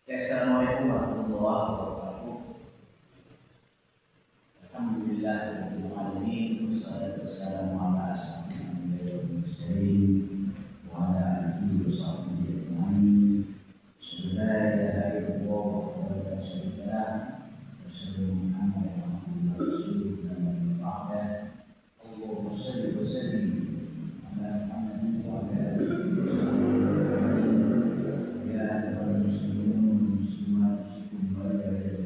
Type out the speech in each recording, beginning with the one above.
Assalamualaikum warahmatullahi wabarakatuh. Alhamdulillahirabbil alamin wassalatu wassalamu ala asyrofil anbiya'i wal mursalin wa ala alihi wa sahbihi ajma'in. Subhanallah wa la syarika lah wa sallallahu alaihi wa sallam Allahumma shalli wa sallim ala Muhammadin wa ala alihi wa sahbihi ya ayyuhal muslimun muslimat kembali dari Allah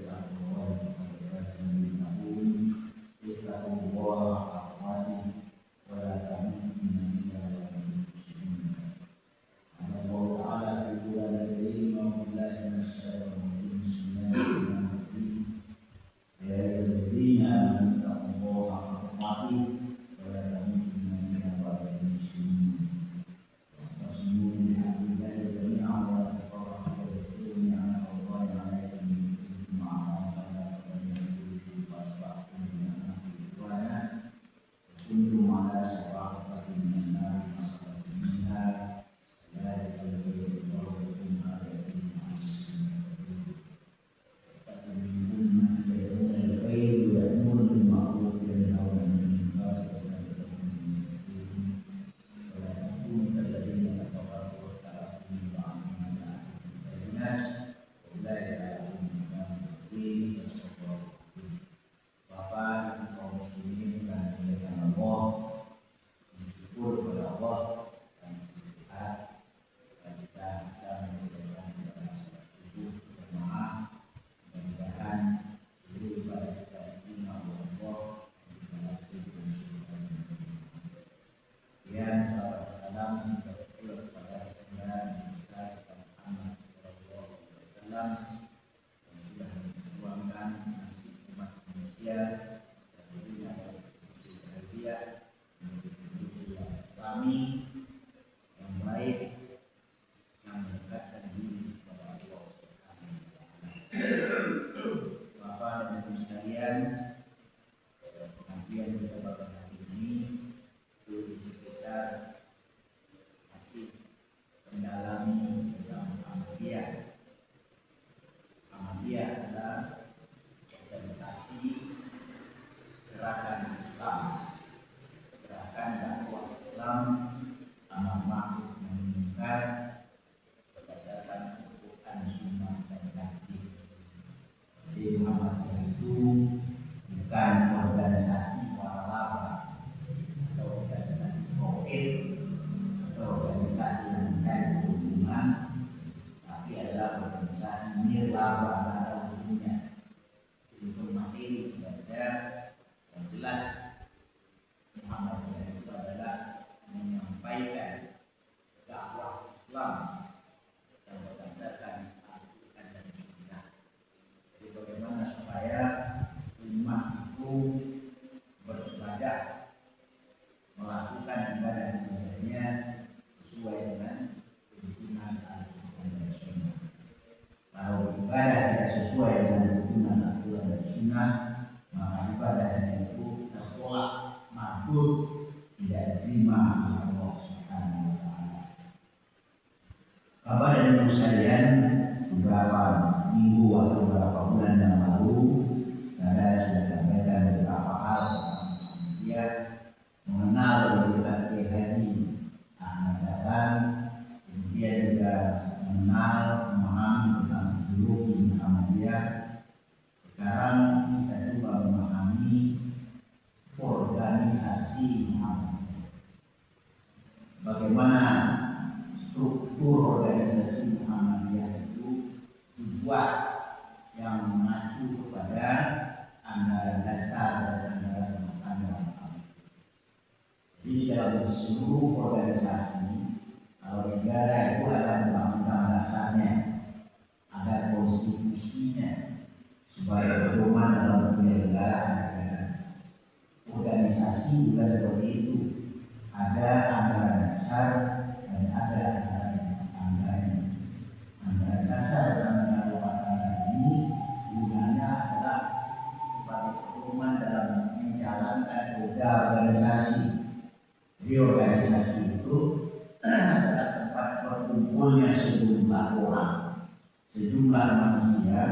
sejumlah sejumlah manusia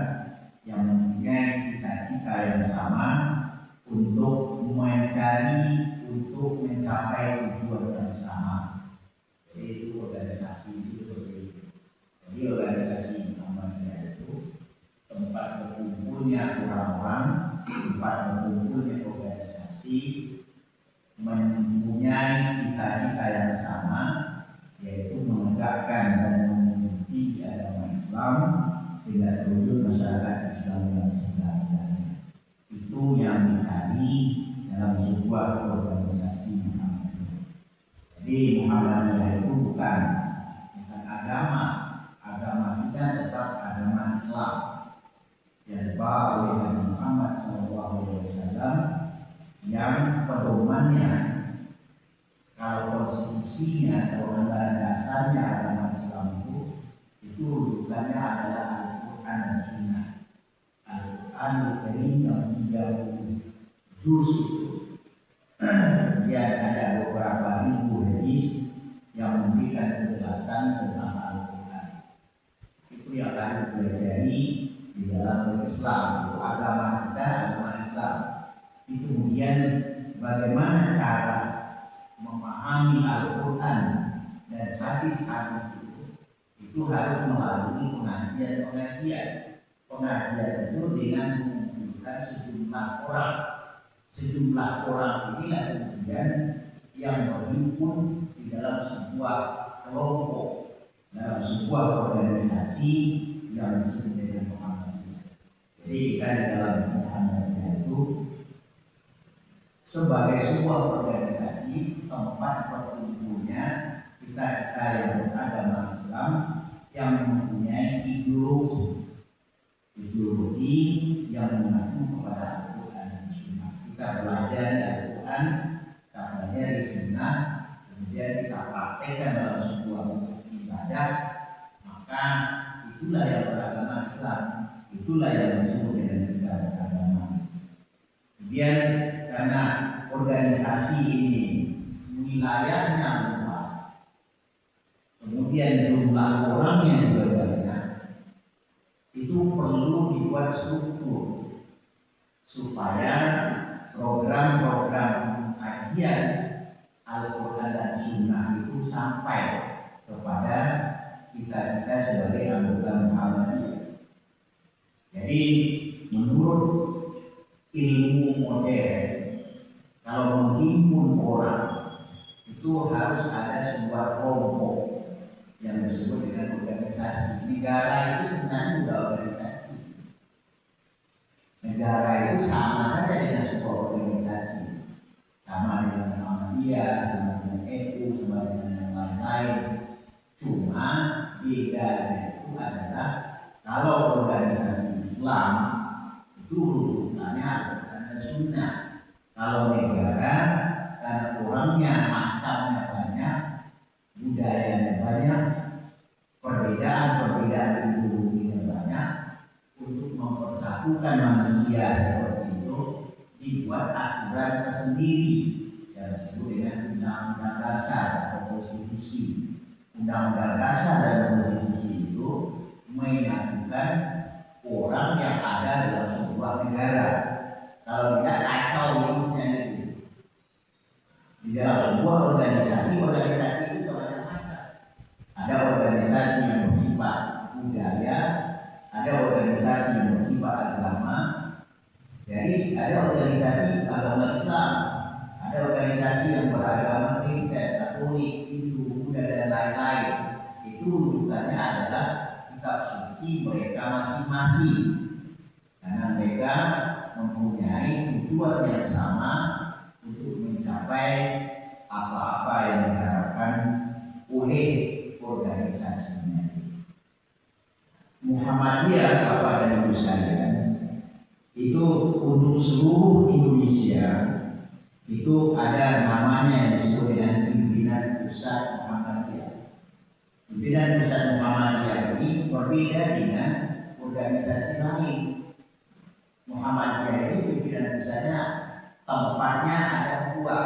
yang mempunyai cita-cita yang sama untuk mencapai tujuan yang sama, yaitu organisasi itu seperti itu. Jadi organisasi Muhammadiyah itu tempat berkumpulnya orang-orang, tempat berkumpulnya organisasi mempunyai cita-cita yang sama, yaitu menegakkan dan mengikuti agama Islam sehingga terwujud masyarakat Islam yang sebenarnya. Itu yang dicari dalam sebuah organisasi Muhammadiyah. Jadi Muhammadiyah itu bukan agama. Agama kita tetap agama Islam yang dibawa oleh Nabi Muhammad SAW, yang pedomannya, kalau konstitusinya atau anggaran dasarnya agama Islam itu rujukannya adalah Al-Quran dan Sunnah. Al-Quran yang 30 juz itu. Kemudian ada beberapa ribu hadis yang memberikan penjelasan tentang Al-Quran. Itu yang harus dipelajari di dalam Islam. Itu agama kita, agama Islam. Itu kemudian bagaimana cara memahami Al-Quran dan hadis-hadis itu harus melalui pengajian. Pengajian itu dengan mengumpulkan sejumlah orang inilah kemudian yang berhimpun di dalam sebuah kelompok, dalam sebuah organisasi yang disebut dengan Muhammadiyah. Jadi kita di dalam Muhammadiyah itu sebagai sebuah organisasi tempat berkumpulnya kita yang beragama Islam yang mempunyai ideologi yang mengacu kepada Al-Quran dan Sunnah. Kita belajar di Al-Quran, kita belajar di Sunnah, kemudian kita praktekkan dalam sebuah ibadah, maka itulah yang beragama Islam, itulah yang disebut dengan kita beragama. Kemudian karena organisasi ini wilayahnya luas, kemudian jumlah orangnya juga banyak, itu perlu dibuat struktur supaya program-program kajian Al-Quran dan Sunnah itu sampai kepada kita sebagai anggota Muhammadiyah. Jadi menurut ilmu modern, kalau menghimpun orang itu harus ada sebuah kelompok yang disebut dengan organisasi. Negara itu sebenarnya sudah organisasi. Negara itu sama saja dengan sebuah organisasi, sama dengan Muhammadiyah, sama dengan NU, sama dengan yang lain-lain. Cuma bedanya itu adalah kalau organisasi Islam itu rujukannya Al-Quran dan Sunnah. Kalau negara, karena orangnya macamnya banyak, budayanya banyak, perbedaan ideologinya banyak, untuk mempersatukan manusia seperti itu dibuat aturan tersendiri yang disebut dengan Undang-Undang Dasar atau Konstitusi. Undang-Undang Dasar dan Konstitusi itu menyatukan orang yang ada dalam sebuah negara. Kalau tidak kacau hidupnya itu. Di dalam sebuah organisasi itu macam-macam. Ada organisasi yang bersifat budaya, ada organisasi yang bersifat agama. Jadi ada organisasi agama Islam, ada organisasi yang beragama Kristen, Katolik, Hindu, Buddha dan lain-lain. Itu rujukannya adalah kitab suci mereka masing-masing. Karena mereka mempunyai tujuan yang sama untuk mencapai apa-apa yang diharapkan oleh organisasinya. Muhammadiyah, Bapak dan Ibu sekalian, itu untuk seluruh Indonesia itu ada namanya yang disebut dengan Pimpinan Pusat Muhammadiyah. Pimpinan Pusat Muhammadiyah ini berbeda dengan organisasi lain. Muhammadiyah itu pimpinan pusatnya tempatnya ada dua.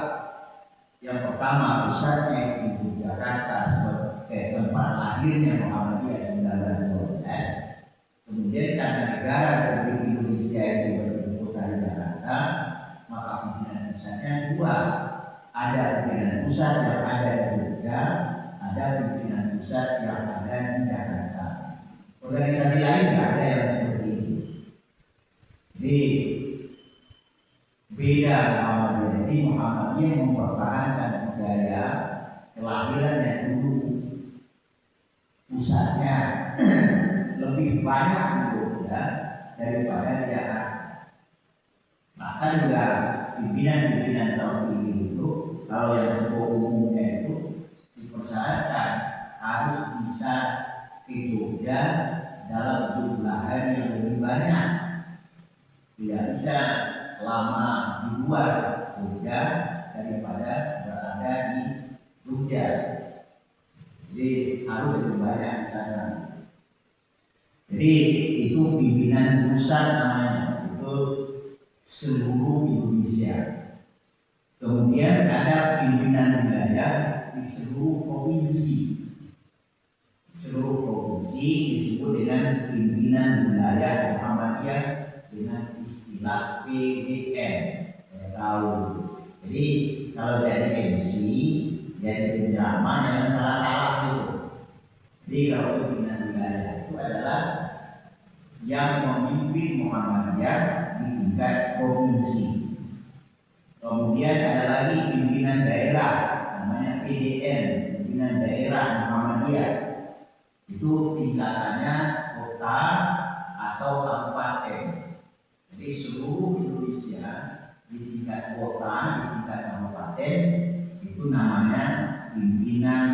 Yang pertama pusatnya di Jakarta sebagai tempat lahirnya Muhammadiyah 1912. Indonesia itu beribu kota di Jakarta, maka pimpinan pusatnya dua. Ada pimpinan pusat yang ada di Jogja, ada pimpinan pusat yang ada di Jakarta. Organisasi lain tidak ada yang seperti ini. Jadi beda Muhammadiyah. Jadi Muhammadiyah mempertahankan budaya kelahirannya dulu, pusatnya lebih banyak di Jogja daripada di Jakarta. Bahkan juga pimpinan-pimpinan tahun ini itu, kalau yang ketua umumnya itu dipersyaratkan harus bisa ke Jogja dalam jumlah hari yang lebih banyak. Tidak bisa lama di luar Jogja daripada berada di Jogja. Jadi harus lebih banyak di sana. Jadi itu pimpinan pusat namanya, itu seluruh Indonesia. Kemudian ada pimpinan wilayah di seluruh provinsi. Seluruh provinsi disebut dengan pimpinan wilayah Muhammadiyah dengan istilah PDM. Saya tahu. Jadi kalau jadi MC, jadi penceramah jangan salah-salah itu. Jadi kalau pimpinan wilayah itu adalah yang memimpin Muhammadiyah di tingkat provinsi. Kemudian ada lagi pimpinan daerah namanya PDN, pimpinan daerah Muhammadiyah. Itu tingkatannya kota atau kabupaten. Jadi seluruh Indonesia di tingkat kota, di tingkat kabupaten itu namanya pimpinan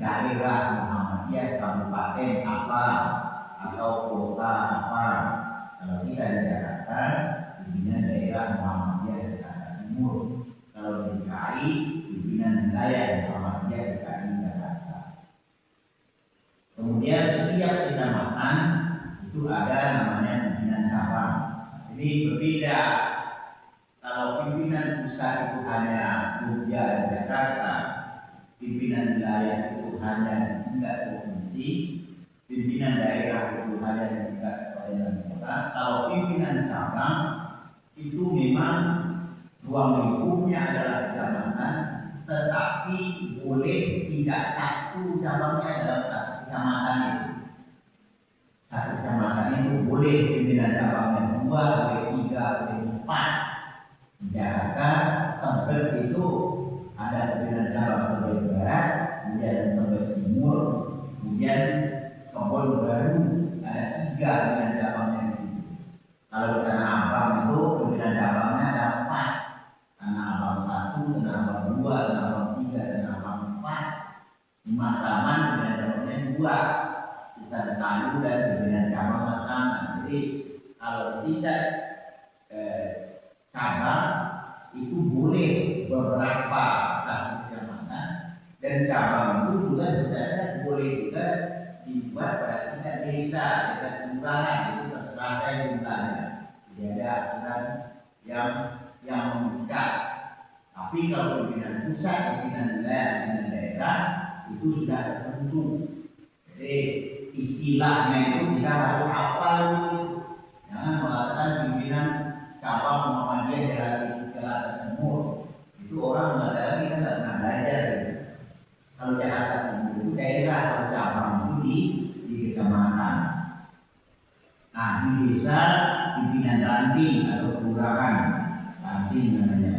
daerah Muhammadiyah, kabupaten apa atau kota apa. Kalau kita di Jakarta, pimpinan daerah Muhammadiyah Jakarta Timur. Kalau di DKI, pimpinan wilayah Muhammadiyah DKI Jakarta. Kemudian setiap kecamatan itu ada namanya pimpinan cabang. Jadi berbeda. Kalau pimpinan pusat itu hanya Jogja dan Jakarta, pimpinan wilayah itu hanya di tingkat provinsi, pimpinan daerah itu hanya di tingkat kabupaten dan kota. Kalau pimpinan cabang itu memang ruang lingkupnya adalah kecamatan, tetapi boleh tidak satu cabangnya dalam satu kecamatan itu. Satu kecamatan itu boleh pimpinan cabangnya 2, boleh 3, boleh 4. Di Jakarta, Tebet itu ada pimpinan cabang Tebet Barat, kemudian Tebet Timur, kemudian Kebon Baru, ada 3 pimpinan cabangnya di situ. Kalau di Tanah Abang itu pimpinan cabangnya ada 4. Tanah Abang 1, Tanah Abang 2, Tanah Abang 3, Tanah Abang 4. Di Matraman pimpinan cabangnya 2. Kita Talu dan pimpinan cabang Matraman. Jadi kalau tidak cabang itu boleh beberapa satu kecamatan, dan cabang itu juga sebenarnya boleh juga dibuat pada tingkat desa, tingkat kelurahan, itu terserah jumlahnya. Jadi ada aturan yang mengikat. Tapi kalau pimpinan pusat, pimpinan wilayah, pimpinan daerah itu sudah tertentu. Jadi istilahnya itu kita harus hafal dulu. Jangan mengatakan pimpinan cabang Muhammadiyah Jakarta Timur. Itu orang nggak ada lagi, kan nggak pernah belajar. Kalau Jakarta Timur itu daerah, atau cabang itu di kecamatan. Nah di desa pimpinan ranting atau kelurahan, ranting namanya.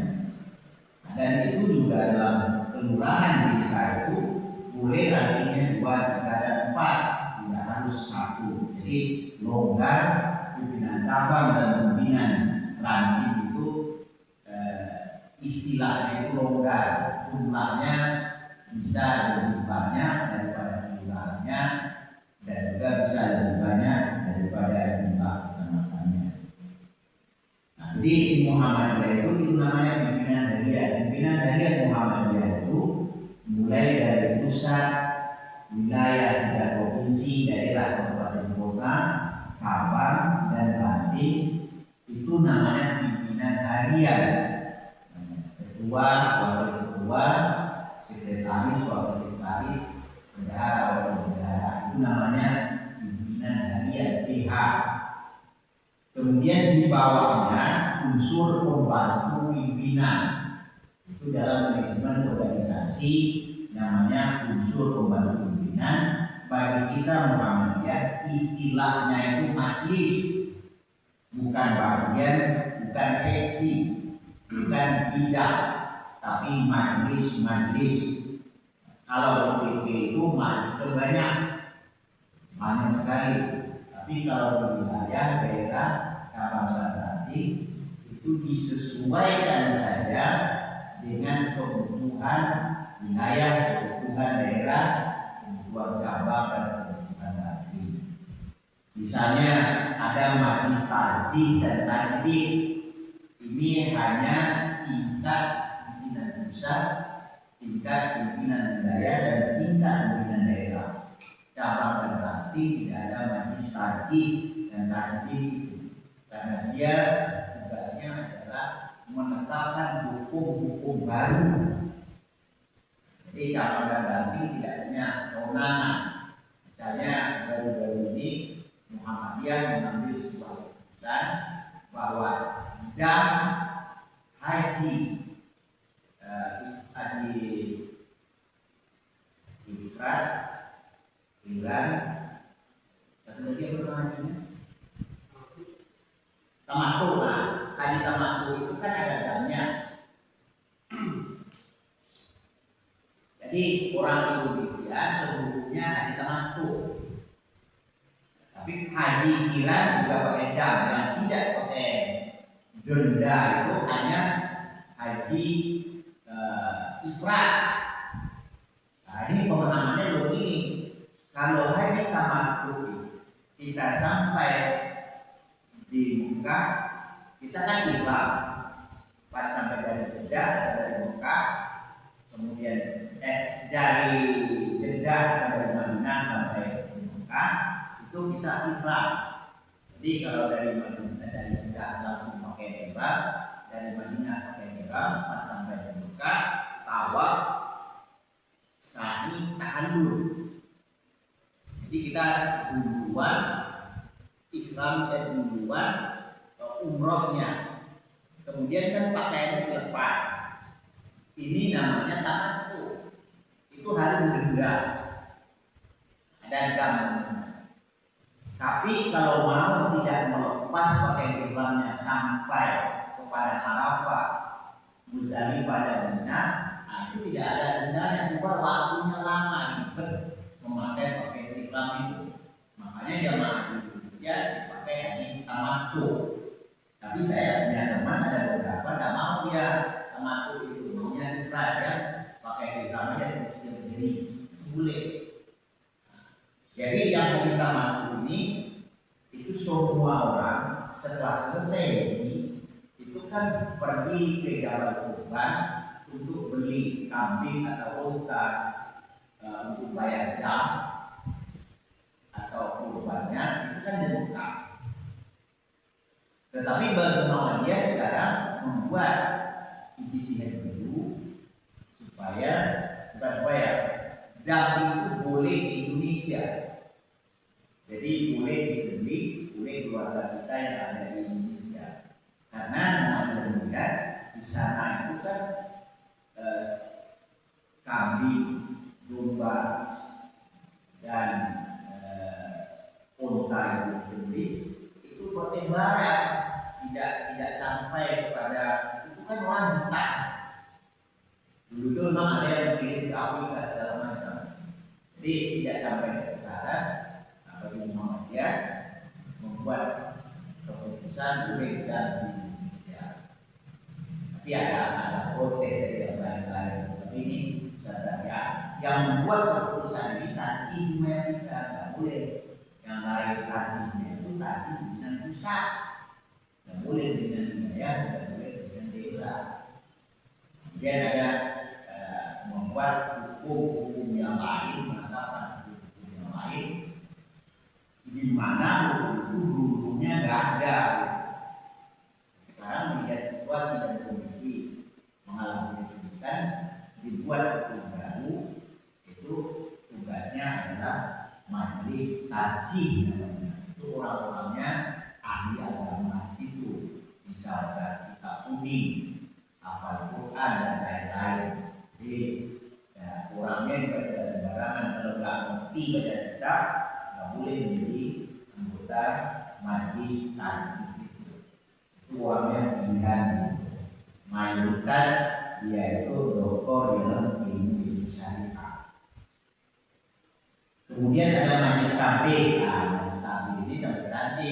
Nah, dan itu juga dalam kelurahan desa itu boleh rantingnya 2, 3, dan 4, tidak harus 1. Jadi longgar pimpinan cabang dan pimpinan ranting itu istilahnya itu longgar, jumlahnya bisa lebih banyak daripada kelurahannya dan juga bisa lebih banyak daripada jumlah kecamatannya. Nah, jadi Muhammadiyah itu namanya pimpinan harian. Pimpinan harian Muhammadiyah itu mulai dari pusat, wilayah, tingkat provinsi, daerah, kabupaten kota, cabang dan ranting, itu namanya pimpinan harian. Ketua, wakil ketua, sekretaris, wakil sekretaris, bendahara, wakil bendahara, itu namanya pimpinan harian PH. Kemudian di bawahnya unsur pembantu pimpinan. Itu dalam manajemen organisasi namanya unsur pembantu pimpinan. Bagi kita Muhammadiyah istilahnya itu majelis, bukan bagian, bukan seksi, bukan bidang, tapi majelis. Kalau PP itu majelis banyak sekali. Tapi kalau di wilayah daerah kawasan tadi itu disesuaikan saja dengan kebutuhan wilayah, kebutuhan daerah, kebutuhan cabang dan kebutuhan tadi. Misalnya ada majelis tajid dan tajdid, ini hanya tingkat pimpinan pusat, tingkat pimpinan wilayah dan tingkat pimpinan daerah. Cabang dan taktik tidak ada majelis tajid dan tajdid itu, karena dia tugasnya adalah menetapkan hukum-hukum baru. Jadi cabang dan taktik tidak punya kewenangan. Misalnya baru-baru ini Muhammadiyah mengambil sebuah keputusan bahwa bidang haji ifrad, iran, satu lagi apa namanya? Tamattu. Nah, haji tamattu itu kan ada damnya. Jadi orang Indonesia seluruhnya haji tamattu. Tapi haji kiran juga pakai dam, yang tidak pakai denda itu hanya haji ifrad. Nah, ini pemahamannya begini. Kalau haji tamattu kita sampai di Mekah, kita kan ihram. Pas sampai dari Jeddah atau dari Mekah, kemudian dari Jeddah atau dari Madinah sampai Mekah, itu kita ihram. Jadi kalau dari Madinah, dari Jeddah langsung pakai ihram, dari Madinah pakai ihram, pas sampai di Mekah tawaf, sa'i, tahallul. Jadi kita duluan ihram duluan umrohnya, kemudian kan pakaiannya dilepas. Ini namanya tamattu. Itu harus denda, ada dam. Tapi kalau mau tidak melepas pakai ihramnya sampai kepada Arafah, Muzdalifah dan Mina, itu tidak ada dendanya. Cuma waktunya lama ribet memakai ihram itu. Makanya jamaah Indonesia dipakai haji tamattu. Tapi saya punya teman ada beberapa tidak mau dia tamattu itu, maunya ifrad ya, pakai ihram aja terus dia berdiri, itu boleh. Jadi yang haji tamattu ini itu semua orang setelah selesai haji itu kan pergi ke Jabal Qurban untuk beli kambing atau unta untuk bayar dam atau kurbannya, itu kan di Mekah. Tetapi bagaimana dia sekarang membuat ijtihad dulu supaya dam itu boleh di Indonesia. Jadi boleh disembeli oleh keluarga kita yang ada di Indonesia. Karena melihat di sana itu kan kambing, domba dan unta yang disembeli itu pakai barang, tidak sampai kepada, itu kan wanita. Dulu itu memang ada yang kirim ke Afrika segala macam. Jadi tidak sampai ke sasaran. Bagi Muhammadiyah membuat keputusan boleh dan di Indonesia. Tapi ada protes dari yang lain-lain. Tapi ini saudara yang membuat keputusan ini tadi bisa nggak boleh. Yang lain tadinya itu tadi dengan pusat, nggak boleh dengan wilayah, nggak boleh dengan daerah. Kemudian ada membuat hukum yang lain, menetapkan hukum yang lain di mana itu dulunya nggak ada. Sekarang melihat situasi dan kondisi mengalami kesulitan, dibuat hukum baru. Itu tugasnya adalah majelis tajid namanya. Itu orang-orangnya ahli agama bisa kita kuning, hafal Quran dan lain-lain. Jadi ya, orangnya baca sembarangan, kalau nggak ngerti baca kitab nggak boleh menjadi anggota majelis taklim. Itu orangnya pilihan. Mayoritas dia itu doktor dalam ilmu syariah. Kemudian ada majelis tabligh. Majelis tabligh ini sampai nanti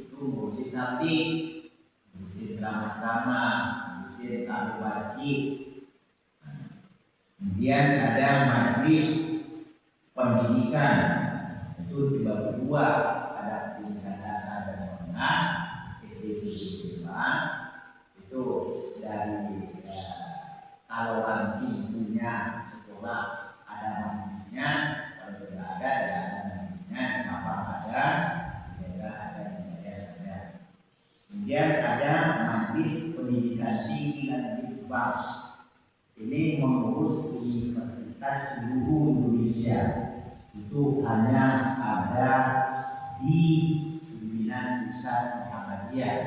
itu ngurusin tabligh, ngurusin ceramah-ceramah, ngurusin tabligh wajib. Kemudian ada majelis pendidikan, itu dibagi dua, ada pendidikan dasar dan menengah, SD, SMA. Itu dari kalau nanti punya sekolah ada majelisnya, kalau tidak ada ya ada majelisnya, cabang ada, daerah ada, daerah ada. Kemudian ada majelis pendidikan tinggi dan litbang. Ini mengurus universitas seluruh Indonesia. Itu hanya ada di pimpinan pusat Muhammadiyah.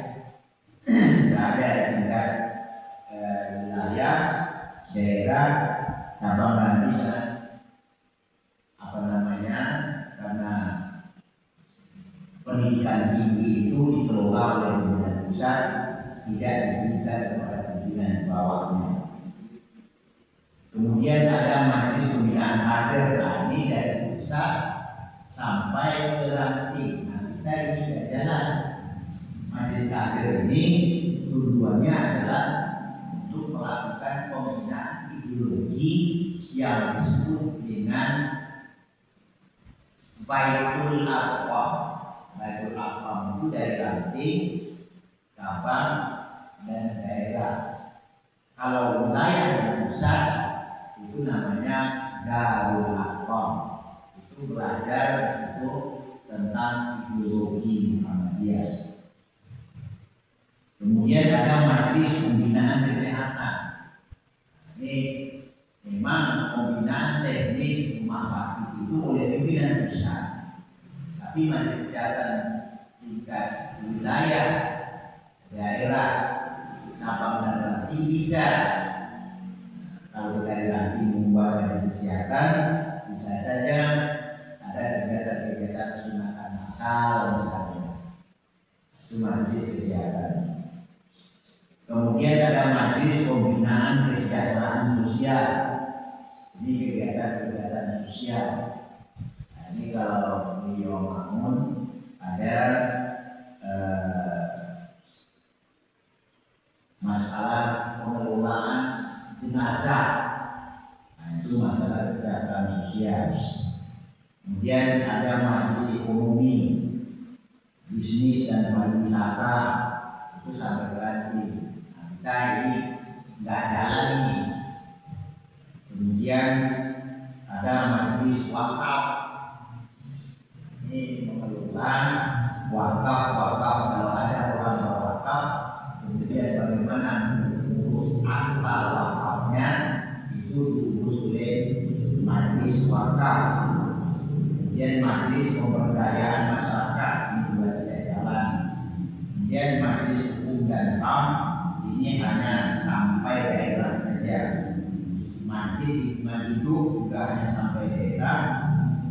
Tidak ada tingkat wilayah, daerah, cabang nanti dan karena pendidikan tinggi itu dikelola oleh pimpinan pusat, tidak diberikan kepada pimpinan bawahnya. Kemudian ada majelis pembinaan kader. Ini dari pusat sampai ke ranting. Nah, kita ini tidak jalan. Majelis kader ini tujuannya adalah untuk melakukan pembinaan ideologi yang disebut dengan Baitul Aqam. Baitul Aqam itu dari ranting, cabang, dan daerah. Kalau wilayah dan pusat itu namanya Darul Aqam. Itu belajar itu tentang ideologi Muhammadiyah. Kemudian ada majelis pembinaan kesehatan. Ini memang pembinaan teknis rumah sakit itu oleh pimpinan pusat, tapi majelis kesehatan tingkat wilayah, daerah, cabang dan ranting bisa. Kalau dari ranting membuat majelis kesehatan, bisa saja ada kegiatan-kegiatan sunatan massal misalnya. Itu majelis kesehatan. Kemudian ada majelis pembinaan kesejahteraan sosial. Ini kegiatan-kegiatan sosial. Nah, ini kalau di Yomangun ada masalah pengelolaan jenazah. Nah, itu masalah kesejahteraan sosial. Kemudian ada majelis ekonomi, bisnis dan pariwisata. Itu sampai berarti. Kita ini nggak jalan ini. Kemudian ada majelis wakaf. Ini mengelola wakaf. Kalau ada orang berwakaf, kemudian bagaimana mengurus akta wakafnya itu diurus oleh majelis wakaf. Kemudian majelis pemberdayaan masyarakat ini juga tidak jalan. Kemudian majelis hukum dan HAM ini hanya sampai daerah saja. Majelis lingkungan hidup juga hanya sampai daerah.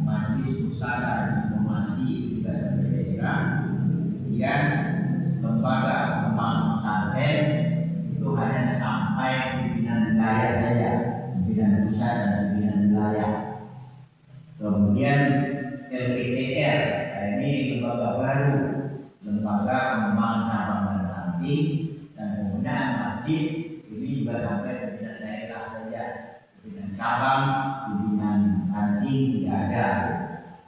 Majelis pusaka dan informasi juga sampai daerah. Kemudian lembaga pembangunan pesantren itu hanya sampai pimpinan wilayah saja, pimpinan pusat dan pimpinan wilayah. Kemudian LPCR, ini lembaga baru, lembaga pengembangan cabang dan ranting. Dan penggunaan masjid ini juga sampai pimpinan daerah saja, pimpinan cabang, pimpinan ranting tidak ada.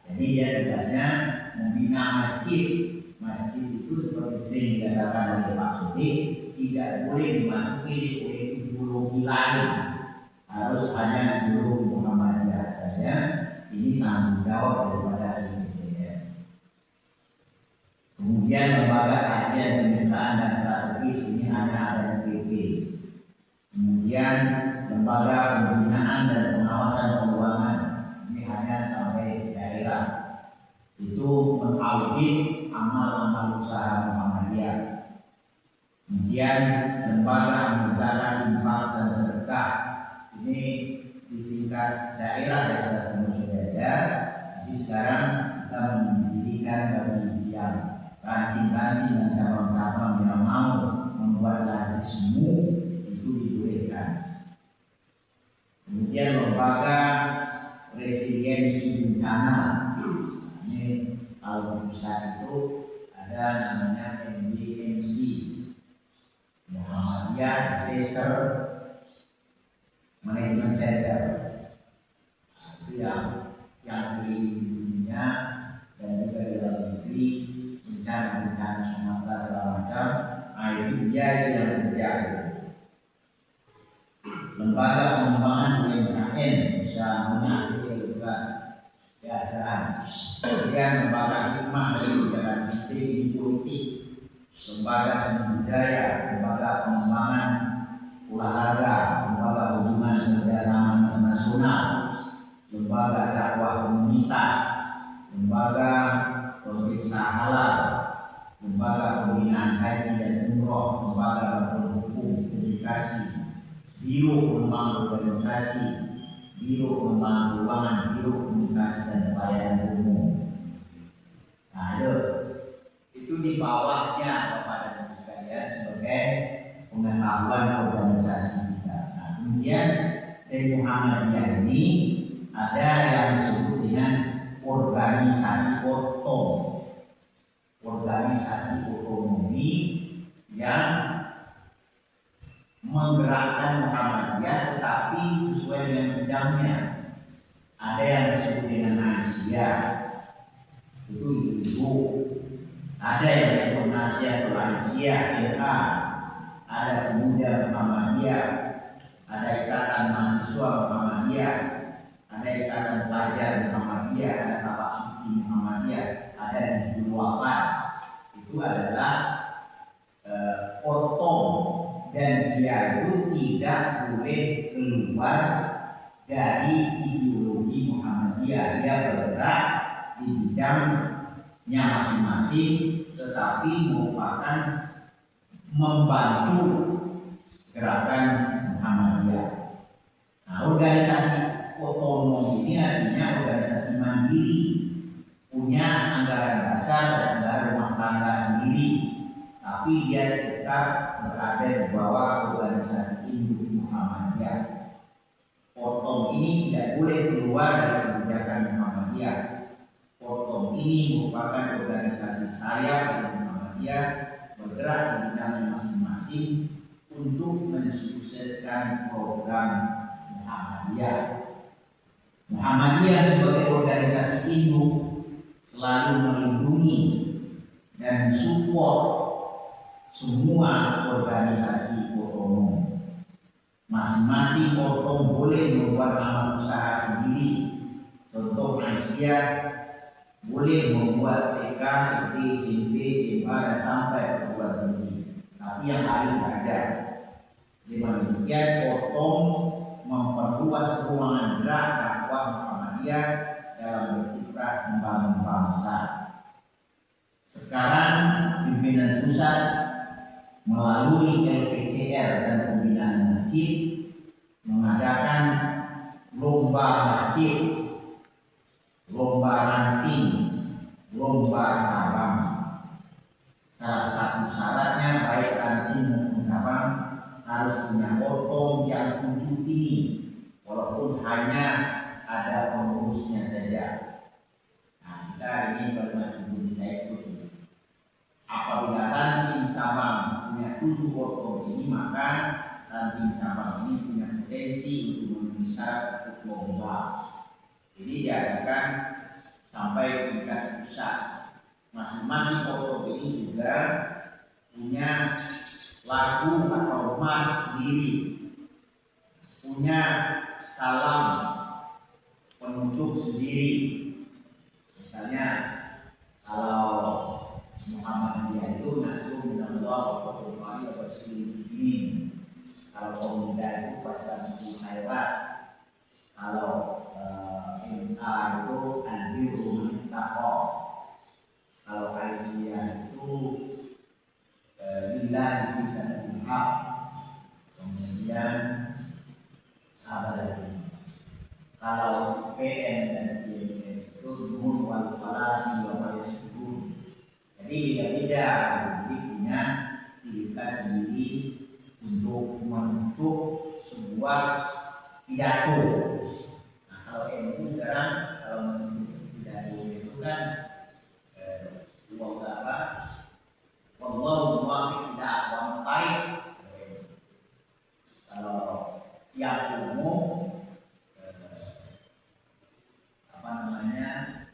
Jadi dia tugasnya membina masjid. Masjid itu seperti sering dikatakan oleh Pak Sudi, tidak boleh dimasuki oleh ideologi lain, harus hanya ideologi Muhammadiyah saja. Ini tanggung jawab daripada LPCR. Kemudian lembaga kajian pemerintahan dan strategis ini hanya ada di PP. Kemudian lembaga pembinaan dan pengawasan keuangan ini hanya sampai daerah. Itu mengaudit amal-amal usaha Muhammadiyah. Kemudian lembaga zakat, infak dan sedekah ini di tingkat daerah yang ada ada. Jadi sekarang kita mendirikan bagi yang ranting-ranting dan cabang-cabang yang mau membuat lazismu itu dibolehkan. Kemudian lembaga resiliensi bencana ini kalau di pusat itu ada namanya MDMC, Muhammadiyah Disaster Management Center. Itu yang dunia dan juga di dalam negeri bencana Sumatera segala macam. Itu dia yang terjadi. Lembaga pengembangan UMKM bisa mengatur juga keadaan. Kemudian lembaga hikmah dari kebijakan politik, lembaga seni budaya, lembaga pengembangan olahraga, lembaga hubungan kerjasama internasional, lembaga dakwah komunitas, lembaga pemeriksa halal, lembaga pembinaan haji dan umroh, lembaga bantuan hukum, edukasi, biro pengembangan organisasi, biro pengembangan keuangan, biro komunikasi dan pelayanan umum. Nah, itu di bawahnya kepada sekalian sebagai pengetahuan organisasi kita. Nah, kemudian dari Muhammadiyah ini ada yang disebut dengan organisasi otonomi yang menggerakkan Muhammadiyah tetapi sesuai dengan bidangnya. Ada yang disebut dengan Aisyah, itu ibu. Ada yang disebut Nasihatul Aisyah, IRA. Ada Pemuda Muhammadiyah, ada Ikatan Mahasiswa Muhammadiyah, ada Ikatan Pelajar Muhammadiyah, ada Tapak Suci Muhammadiyah, ada Hizbul Wafat. Itu adalah otom, dan dia itu tidak boleh keluar dari ideologi Muhammadiyah. Dia bergerak di bidangnya masing-masing, tetapi merupakan membantu gerakan Muhammadiyah. Nah, organisasi otonom ini artinya organisasi mandiri, punya anggaran dasar dan anggaran rumah tangga sendiri, tapi dia tetap berada di bawah organisasi induk Muhammadiyah. Otom ini tidak boleh keluar dari kebijakan Muhammadiyah. Otom ini merupakan organisasi sayap dari Muhammadiyah, bergerak di bidangnya masing-masing untuk mensukseskan program Muhammadiyah. Muhammadiyah sebagai organisasi induk selalu melindungi dan support semua organisasi otonom. Masing-masing otom boleh membuat amal usaha sendiri. Contoh Aisyah boleh membuat TK, SD, SMP, SMA dan sampai perguruan tinggi. Tapi yang lain tidak ada. Dengan demikian otom memperluas ruangan gerak dakwah Muhammadiyah dalam berkiprah membangun bangsa. Sekarang pimpinan pusat melalui LPCR dan pembinaan masjid mengadakan lomba masjid, lomba ranting, lomba cabang. Salah satu syaratnya baik ranting maupun cabang harus punya otom yang 7 ini, walaupun hanya ada pengurusnya saja. Nah, kita ini baru masih belum saya ikut. Apabila ranting cabang punya 7 otom ini, maka ranting cabang ini punya potensi untuk memenuhi syarat untuk lomba. Jadi diadakan sampai tingkat pusat. Masing-masing otom ini juga punya lagu atau mas sendiri, punya salam penutup sendiri. Misalnya kalau Muhammadiyah itu nasrul minallah wa fadlullahi wa rasulih ini. Kalau pemuda itu fasabul khairat. Kalau MA itu anbiru man taqwa. Kalau Aisyah itu lillahi fi Jadi beda-beda, jadi punya ciri khas sendiri untuk membentuk sebuah pidato. Nah, kalau MU sekarang kalau membentuk pidato itu kan apa? Wallahu muwaffiq ila aqwamit thariq. Kalau yang umum apa namanya?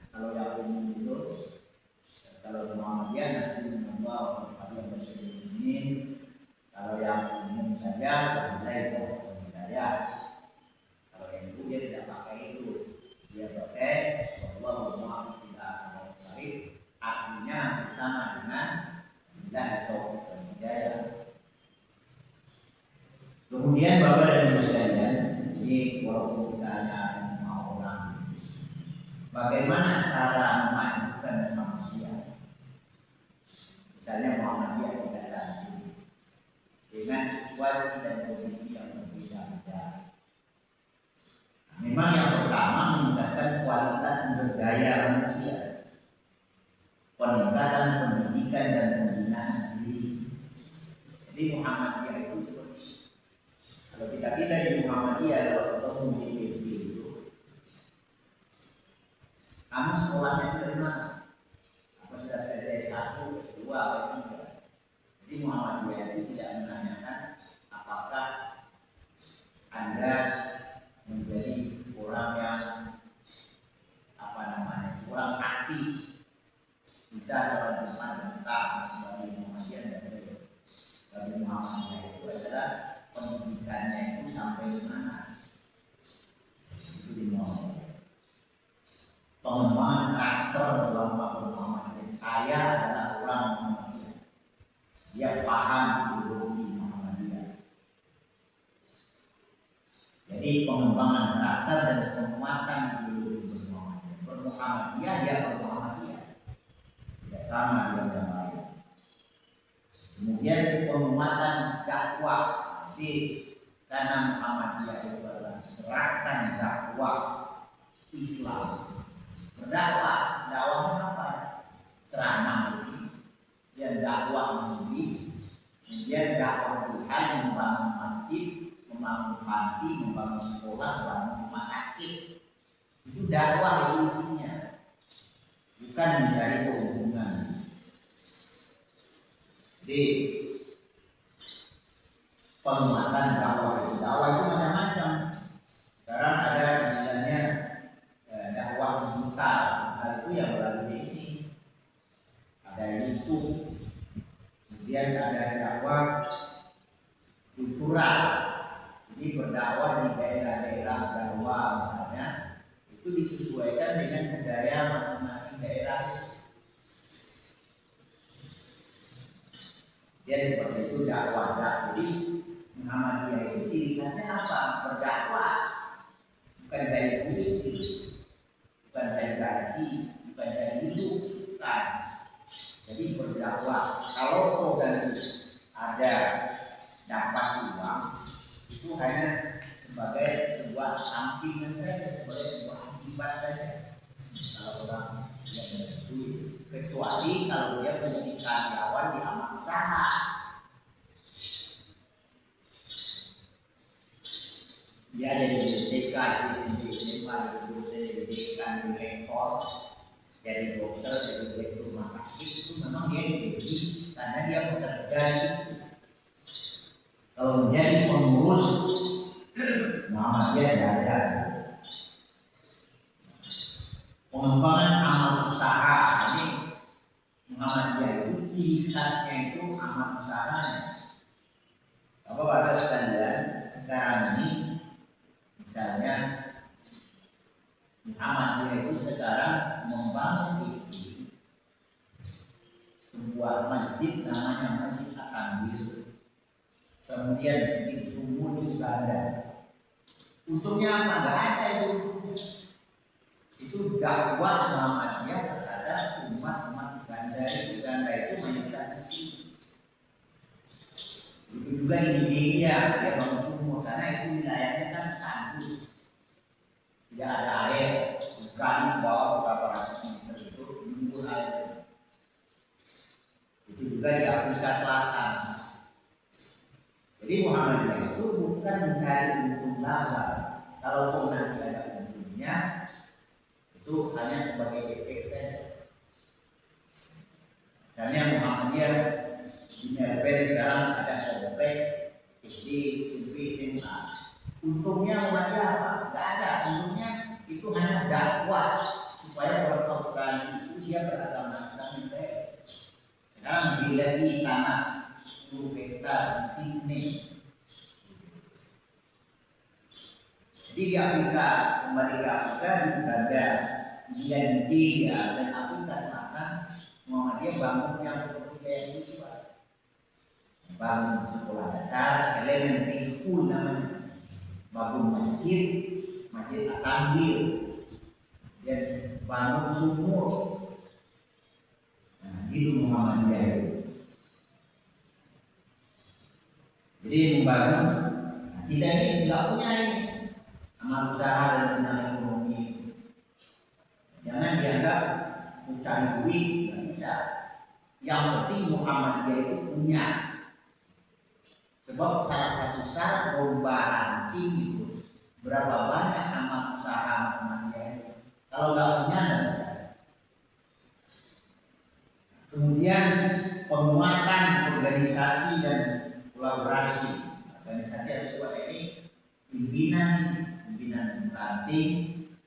Kalau yang umum itu kalau Muhammadiyah Nasrul Allah Al Muslimin. Kalau yang umum saja Wabillahi Hidayah. Kalau yang itu dia tidak pakai itu, dia pakai wallahu muwaffiq ila aqwamit thariq, artinya bersama dengan Wabillahi Taufiq wal Hidayah. Kemudian Bapak dan Ibu sekalian, ini walaupun kita hanya 5 orang, bagaimana cara memajukan manusia? Misalnya Muhammadiyah tidak lagi dengan situasi dan kondisi yang berbeda-beda. Memang yang pertama meningkatkan kualitas sumber daya manusia, peningkatan pendidikan dan pembinaan diri. Jadi Muhammadiyah itu seperti kalau kita di Muhammadiyah, kalau ketemu di PBB itu, kamu sekolahnya dari mana? Apa sudah selesai 1, 2, atau 3? Jadi Muhammadiyah itu tidak menanyakan apakah Anda menjadi orang yang apa namanya, kurang sakti, bisa sholat Jumat dan bagi Muhammadiyah dan bagi Muhammadiyah itu adalah pendidikannya itu sampai mana? Itu di Muhammadiyah. Pengembangan karakter dalam Muhammadiyah. Saya adalah orang Muhammadiyah. Dia paham ideologi Muhammadiyah. Jadi pengembangan karakter dan penguatan ideologi Muhammadiyah. Muhammadiyah dia Muhammadiyah. Tidak sama dengan yang lain. Kemudian penguatan dakwah. Jadi karena Muhammadiyah itu adalah gerakan dakwah Islam. Berdakwah, dakwahnya apa? Ceramah ini, kemudian dakwah menulis, kemudian dakwah jihad, membangun masjid, membangun panti, membangun sekolah, membangun rumah sakit. Itu dakwah itu isinya, bukan mencari keuntungan. Jadi penguatan dakwah itu macam-macam. Sekarang ada misalnya dakwah digital, hal itu yang melalui ini. Ada YouTube, kemudian ada dakwah kultural. Jadi berdakwah di daerah-daerah dakwah misalnya, itu disesuaikan dengan budaya masing-masing daerah. Dia seperti itu dakwah. Jadi Muhammadiyah itu ciri khasnya apa? Berdakwah, bukan dari politik, bukan dari gaji, bukan dari hidup, bukan. Jadi berdakwah. Kalau program ada dapat uang, itu hanya sebagai sebuah sampingan saja, sebagai sebuah akibat saja. Kalau orang yang berduit, kecuali kalau dia menjadi karyawan di amal usaha. Dia jadi BPK, jadi SMA, jadi dekan, jadi rektor, jadi dokter, jadi direktur rumah sakit, itu memang dia digaji karena dia bekerja itu. Kalau menjadi pengurus, Muhammadiyah tidak ada. Pengembangan amal usaha ini Muhammadiyah itu ciri khasnya itu amal usahanya. Bapak-bapak sekalian, sekarang ini misalnya Muhammadiyah itu sekarang membangun sebuah masjid namanya Masjid At-Tanbir. Kemudian bikin sumur di Uganda. Untuknya apa? Enggak ada itu. Itu dakwah Muhammadiyah terhadap umat-umat Uganda. Uganda itu mayoritas Muslim. Itu juga India, dia bangun sumur karena itu wilayahnya kan tandus. Tidak ada air, bukan di bawah beberapa ratus meter itu menunggu air. Itu juga di Afrika Selatan. Jadi Muhammadiyah itu bukan mencari untung laba. Kalaupun nanti ada untungnya, itu hanya sebagai efek saja. Misalnya Muhammadiyah di Melbourne sekarang ada komplek SD, SMP, SMA. Untungnya Muhammadiyah apa? Tidak ada. Untungnya itu hanya dakwah supaya orang Australia itu dia beragama Islam yang baik. Sekarang dilihat tanah 10 hektar di sini. Jadi di Afrika, kembali ke Afrika, di Uganda, di Nigeria dan Afrika Selatan, Muhammadiyah bangun yang seperti kayak itu, Pak. Bangun sekolah dasar, elementary school namanya, bangun masjid, masjid At-Tanbir, dan bangun sumur. Nah, itu Muhammadiyah itu. Jadi membangun, nah, kita ini tidak punya ini amal usaha dan bidang ekonomi. Jangan dianggap mencari duit, nggak bisa. Yang penting Muhammadiyah itu punya. Sebab salah satu syarat lomba ranking itu berapa banyak amal usaha Muhammadiyah itu. Kalau nggak punya, nggak bisa. Kemudian penguatan organisasi dan kolaborasi. Organisasi harus kuat ini pimpinan ranting,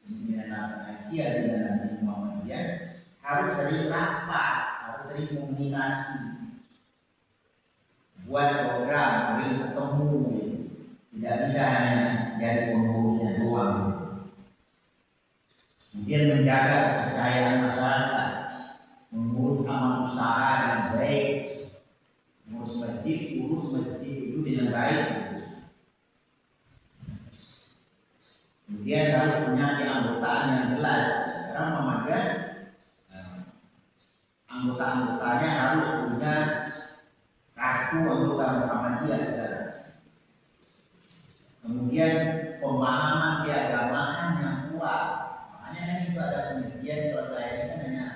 pimpinan Asia dan Muhammadiyah harus sering rapat, harus sering komunikasi, buat program, sering ketemu, tidak bisa hanya jadi pengurusnya doang. Kemudian menjaga kepercayaan masyarakat, mengurus amal usaha yang baik, urus masjid itu dengan baik. Kemudian harus punya keanggotaan yang jelas. Karena Muhammadiyah anggota-anggotanya harus punya kartu anggota Muhammadiyah. Kemudian pemahaman keagamaan yang kuat. Makanya kan itu ada pengajian, kalau saya ini kan hanya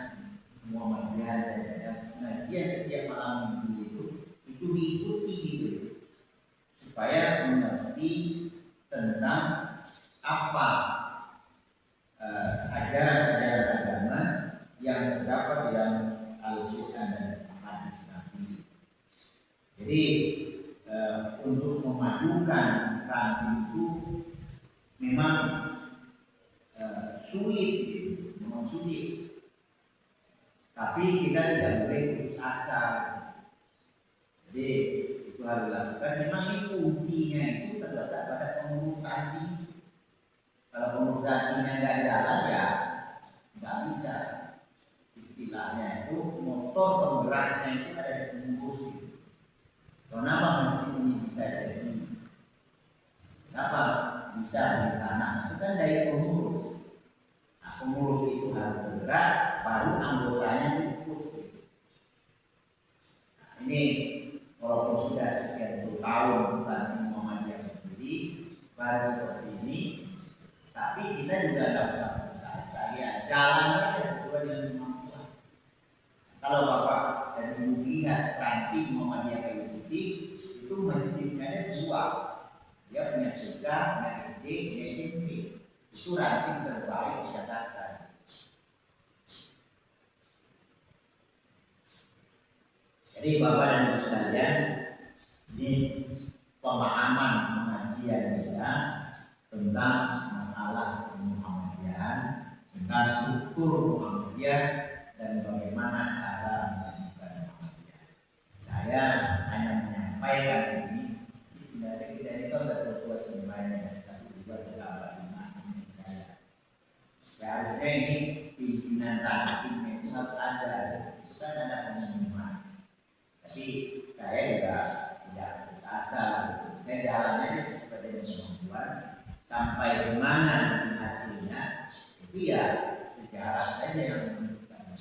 Muhammadiyah saja. Pengajian setiap malam minggu itu diikuti gitu, supaya mengerti tentang apa ajaran-ajaran agama yang terdapat di dalam Al-Quran dan hadis Nabi. Jadi untuk memadukan ranting itu memang sulit, memang sulit. Tapi kita tidak boleh putus asa. Jadi itu harus dilakukan. Memang ini kuncinya itu terletak pada pengurus ranting. Kalau pengurus rantingnya nggak jalan ya nggak bisa. Istilahnya itu motor penggeraknya itu ada di pengurus itu. Kenapa masjid ini bisa jadi ini? Kenapa bisa di tanah? Itu kan dari pengurus. Nah, pengurus itu harus bergerak, baru anggotanya ikut. Nah, ini walaupun sudah sekian puluh tahun ranting Muhammadiyah berdiri, baru seperti ini, tapi kita juga nggak usah putus asa. Ya, jalan aja sesuai dengan kemampuan. Kalau Bapak dan Ibu lihat ranting Muhammadiyah kayu putih, itu masjidnya ada 2. Dia punya TK, punya SD, punya SMP. Itu ranting terbaik di Jakarta. Jadi Bapak dan Ibu sekalian, ini pemahaman pengajian kita tentang masalah Muhammadiyah, tentang struktur Muhammadiyah dan bagaimana cara melakukan Muhammadiyah. Saya hanya menyampaikan ini. Sebenarnya kita ini kan sudah berbuat sebenarnya 1, 2, 3, 4, 5 saya. Ya harusnya ini pimpinan rantingnya itu harus ada. Itu kan ada pengumuman. Tapi saya juga tidak putus asa. Dan jalannya seperti yang kemampuan sampai di mana hasilnya itu ya sejarah saja yang menentukan.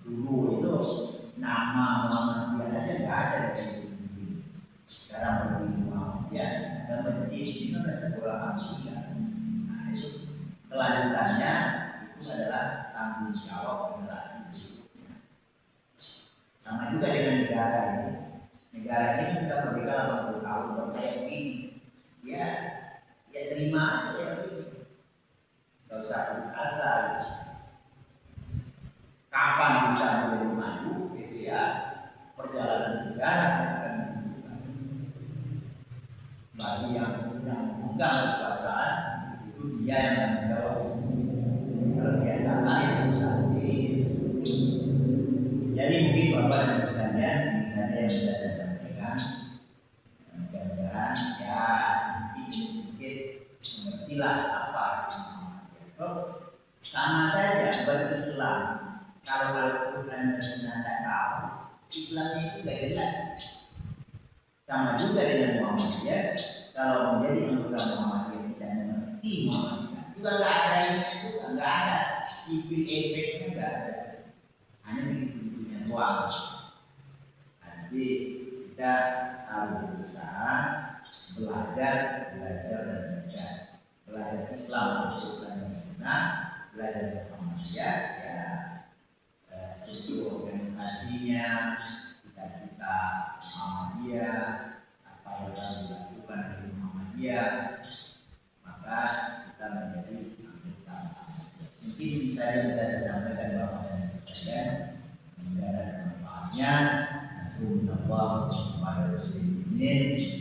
Dulu itu nama Muhammadiyah aja nggak ada di sini. Sekarang berdiri Muhammadiyah dan masjid ini ada sekolah Muhammadiyah. Nah itu kelanjutannya itu adalah tanggung jawab generasi berikutnya. Sama juga dengan negara ini. Negara ini sudah merdeka 80 tahun baru kayak begini. Ya, ya terima aja ya begini. Gak usah putus asa. Kapan bisa menjadi maju, gitu ya? Perjalanan sejarah akan menunjukkan. Bagi yang memegang kekuasaan, itu dia yang akan menjawab. Kalau biasa yang berusaha sendiri. Jadi mungkin Bapak dan Ibu sekalian, ini saja yang bisa saya sampaikan. Mudah-mudahan ya sedikit mengertilah apa itu. Sama saja berislam. Kalau Al-Quran dan Sunnah tidak tahu, Islamnya itu tidak jelas. Sama juga dengan Muhammadiyah. Kalau menjadi anggota Muhammadiyah tidak mengerti Muhammadiyah, juga nggak ada ini juga, nggak ada sipil efeknya, nggak ada. Hanya segitu-gitunya doang. Jadi kita harus berusaha belajar dan belajar. Belajar Islam, Al-Quran dan Sunnah, belajar Muhammadiyah, ya struktur organisasinya, cita-cita Muhammadiyah, apa yang harus dilakukan di Muhammadiyah, maka kita menjadi anggota. Mungkin bisa kita sampaikan Bapak dan Ibu sekalian, semoga ada manfaatnya. Assalamualaikum warahmatullahi wabarakatuh.